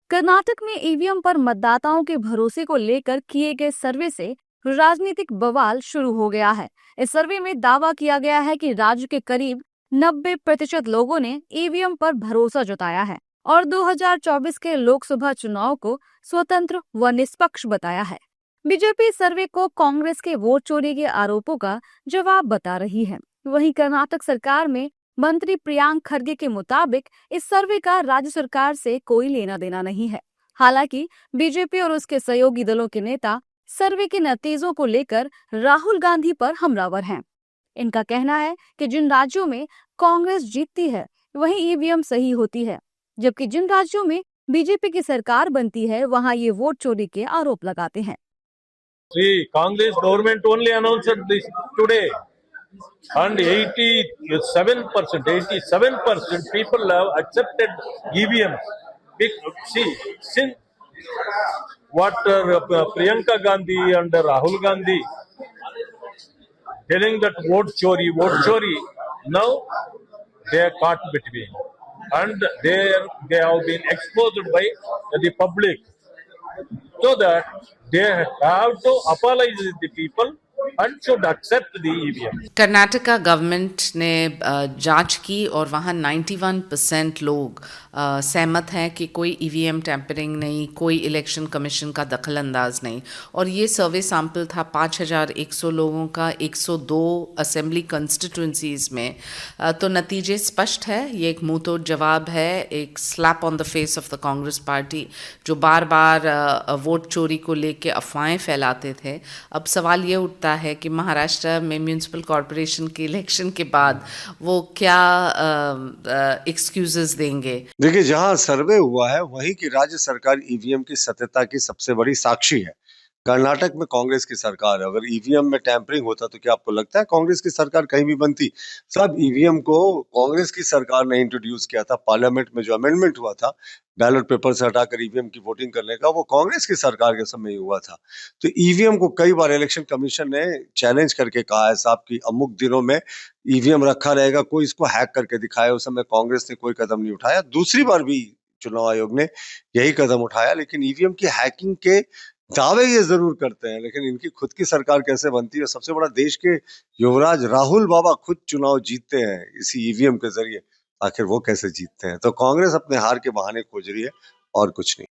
कर्नाटक में ईवीएम पर मतदाताओं के भरोसे को लेकर किए गए सर्वे से राजनीतिक बवाल शुरू हो गया है। इस सर्वे में दावा किया गया है कि राज्य के करीब 90% लोगों ने ईवीएम पर भरोसा जताया है और 2024 के लोकसभा चुनाव को स्वतंत्र व निष्पक्ष बताया है। बीजेपी सर्वे को कांग्रेस के वोट चोरी के आरोपों का जवाब बता रही है। वहीं कर्नाटक सरकार में मंत्री प्रियांक खरगे के मुताबिक इस सर्वे का राज्य सरकार से कोई लेना देना नहीं है। हालांकि बीजेपी और उसके सहयोगी दलों के नेता सर्वे के नतीजों को लेकर राहुल गांधी पर हमलावर हैं। इनका कहना है कि जिन राज्यों में कांग्रेस जीतती है वहीं ईवीएम सही होती है, जबकि जिन राज्यों में बीजेपी की सरकार बनती है वहां ये वोट चोरी के आरोप लगाते हैं। Congress government only announced this today, and 87% people have accepted EVMs. See, since what Priyanka Gandhi and Rahul Gandhi telling that vote chori, now they are caught between, and they have been exposed by the public, so that they have to apologize to the people and should accept the EVM. Karnataka government ने जांच की और वहाँ 91% लोग सहमत हैं कि कोई ईवीएम टैंपरिंग नहीं, कोई इलेक्शन कमीशन का दखल अंदाज नहीं। और ये सर्वे सैंपल था 5100 लोगों का 102 असेंबली कंस्टिट्यूंसीज़ में। तो नतीजे स्पष्ट है, ये एक मुंह तोड़ जवाब है, एक slap on the face of the Congress party जो बार बार वोट चोरी को लेके अफवाहें फैलाते थे। अब सवाल ये उठता है कि महाराष्ट्र में म्यूनिसिपल कॉरपोरेशन के इलेक्शन के बाद वो क्या एक्सक्यूजेस देंगे। देखिए, जहां सर्वे हुआ है वहीं की राज्य सरकार ईवीएम की सत्यता की सबसे बड़ी साक्षी है। कर्नाटक में कांग्रेस की सरकार है, अगर ईवीएम में टैंपरिंग होता तो क्या आपको लगता है कांग्रेस की सरकार कहीं भी बनती? सब ईवीएम को कांग्रेस की सरकार ने इंट्रोड्यूस किया था। पार्लियामेंट में जो अमेंडमेंट हुआ था बैलेट पेपर से हटाकर ईवीएम की वोटिंग करने का, वो कांग्रेस की सरकार के समय ही हुआ था। तो ईवीएम को कई बार इलेक्शन कमीशन ने चैलेंज करके कहा है साहब कि अमुक दिनों में ईवीएम रखा रहेगा, कोई इसको हैक करके दिखाया। उस समय कांग्रेस ने कोई कदम नहीं उठाया। दूसरी बार भी चुनाव आयोग ने यही कदम उठाया, लेकिन ईवीएम की हैकिंग के दावे ये जरूर करते हैं, लेकिन इनकी खुद की सरकार कैसे बनती है? सबसे बड़ा देश के युवराज राहुल बाबा खुद चुनाव जीतते हैं इसी ईवीएम के जरिए, आखिर वो कैसे जीतते हैं? तो कांग्रेस अपने हार के बहाने खोज रही है और कुछ नहीं।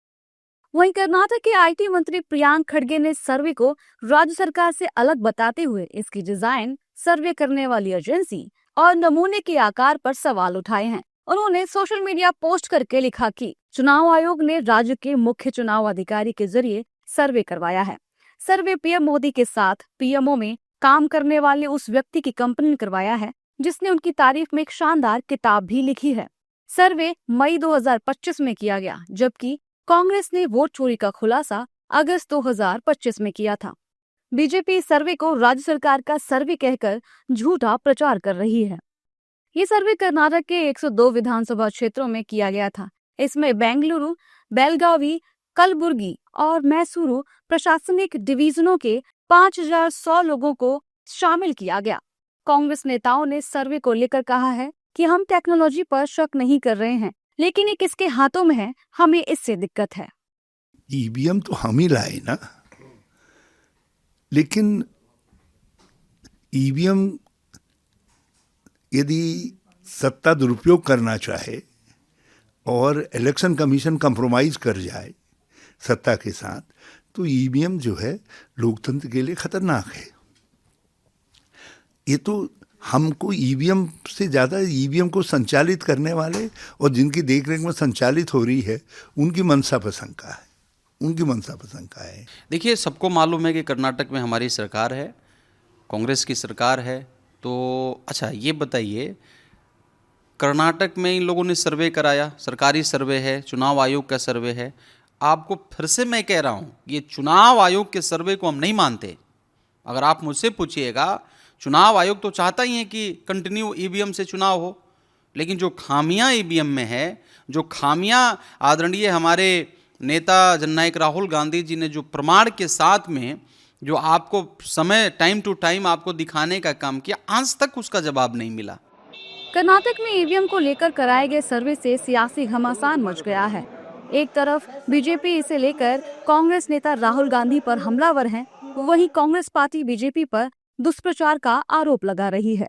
वहीं कर्नाटक के आईटी मंत्री प्रियांक खड़गे ने सर्वे को राज्य सरकार से अलग बताते हुए इसकी डिजाइन, सर्वे करने वाली एजेंसी और नमूने के आकार पर सवाल उठाए हैं। उन्होंने सोशल मीडिया पोस्ट करके लिखा कि चुनाव आयोग ने राज्य के मुख्य चुनाव अधिकारी के जरिए सर्वे करवाया है। सर्वे पीएम मोदी के साथ पीएमओ में काम करने वाले उस व्यक्ति की कंपनी ने करवाया है जिसने उनकी तारीफ में एक शानदार किताब भी लिखी है। सर्वे मई 2025 में किया गया, जबकि कांग्रेस ने वोट चोरी का खुलासा अगस्त 2025 में किया था। बीजेपी सर्वे को राज्य सरकार का सर्वे कहकर झूठा प्रचार कर रही है। ये सर्वे कर्नाटक के 102 विधानसभा क्षेत्रों में किया गया था। इसमें बेंगलुरु, बेलगावी, कलबुर्गी और मैसूरू प्रशासनिक डिवीजनों के 5100 लोगों को शामिल किया गया। कांग्रेस नेताओं ने सर्वे को लेकर कहा है कि हम टेक्नोलॉजी पर शक नहीं कर रहे हैं, लेकिन ये किसके हाथों में है, हमें इससे दिक्कत है। ईवीएम तो हम ही लाए ना, लेकिन ईवीएम यदि सत्ता दुरुपयोग करना चाहे और इलेक्शन कमीशन कंप्रोमाइज कर जाए सत्ता के साथ, तो ईवीएम जो है लोकतंत्र के लिए खतरनाक है। ये तो हमको ईवीएम से ज़्यादा ईवीएम को संचालित करने वाले और जिनकी देखरेख में संचालित हो रही है उनकी मंशा पर शंका है, उनकी मंशा पर शंका है। देखिए, सबको मालूम है कि कर्नाटक में हमारी सरकार है, कांग्रेस की सरकार है। तो अच्छा ये बताइए, कर्नाटक में इन लोगों ने सर्वे कराया, सरकारी सर्वे है, चुनाव आयोग का सर्वे है। आपको फिर से मैं कह रहा हूँ, ये चुनाव आयोग के सर्वे को हम नहीं मानते। अगर आप मुझसे पूछिएगा, चुनाव आयोग तो चाहता ही है कि कंटिन्यू ईवीएम से चुनाव हो, लेकिन जो खामियां ईवीएम में है, जो खामियां आदरणीय हमारे नेता जननायक राहुल गांधी जी ने जो प्रमाण के साथ में जो आपको समय टाइम टू टाइम आपको दिखाने का काम किया, आज तक उसका जवाब नहीं मिला। कर्नाटक में ईवीएम को लेकर कराए गए सर्वे से सियासी घमासान मच गया है। एक तरफ बीजेपी इसे लेकर कांग्रेस नेता राहुल गांधी पर हमलावर हैं, वहीं कांग्रेस पार्टी बीजेपी पर दुष्प्रचार का आरोप लगा रही है।